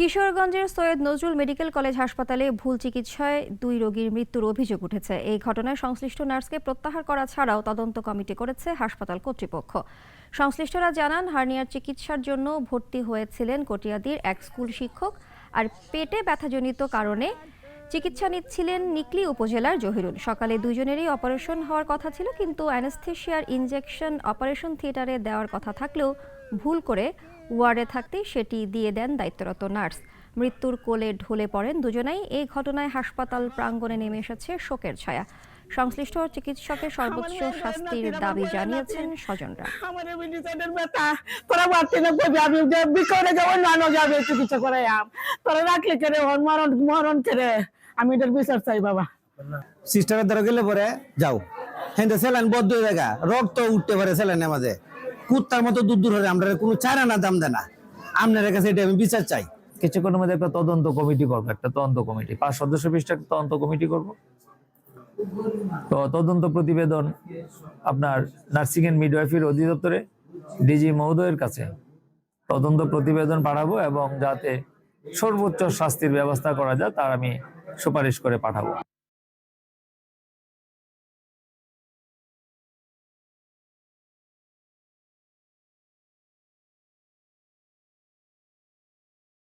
কিশোরগঞ্জের Syed Nazrul medical college হাসপাতালে ভুল চিকিৎসায় ২ রোগীর মৃত্যুর অভিযোগ উঠেছে। এই ঘটনায় সংশ্লিষ্ট নার্সকে প্রত্যাহার করা ছাড়াও তদন্ত কমিটি করেছে হাসপাতাল কর্তৃপক্ষ। সংশ্লিষ্টরা জানান, হার্নিয়ার চিকিৎসার জন্য ভর্তি হয়েছিলেন কটিয়াদীর এক স্কুল শিক্ষক, আর পেটে ব্যথাজনিত কারণে চিকিৎসা নিচ্ছিলেন নিকলী উপজেলার জহিরুল। সকালে দুজনেরই অপারেশন হওয়ার কথা ছিল, কিন্তু অ্যানেস্থেশিয়ার ইনজেকশন অপারেশন থিয়েটারে দেওয়ার কথা থাকলেও ভুল করে ওয়ার্ডে থাকতেই সেটি দিয়ে দেন দায়িত্বরত নার্স। মৃত্যুর কোলে ঢলে পড়েন দুজনেই। এই ঘটনায় হাসপাতাল প্রাঙ্গণে নেমে এসেছে শোকের ছায়া। সংশ্লিষ্ট চিকিৎসকের সর্বোচ্চ শাস্তির দাবি জানিয়েছেন স্বজনরা। আমি এটার বিচার চাই বাবা। সিস্টারের দ্বারা গেলে পরে যাও হ্যাঁ স্যালাইন বদ্ধ হয়ে জায়গা রক্ত উঠতে পারে স্যালাইনের মাঝে কুত্তার মতো দূর দূর হলে আমরা কোনো চারা না দাম দেয় না। আপনার কাছে এটা আমি বিচার চাই। কিছুক্ষণের মধ্যে একটা তদন্ত কমিটি করবো, একটা তদন্ত কমিটি 5 সদস্য বিশিষ্ট একটা তদন্ত কমিটি করব। তো তদন্ত প্রতিবেদন আপনার নার্সিং এন্ড মিডওয়াইফারি অধিদপ্তরে ডিজি মহোদয়ের কাছে তদন্ত প্রতিবেদন পাঠাবো, এবং যাতে সর্বোচ্চ শাস্তির ব্যবস্থা করা যায় তার আমি সুপারিশ করে পাঠাবো।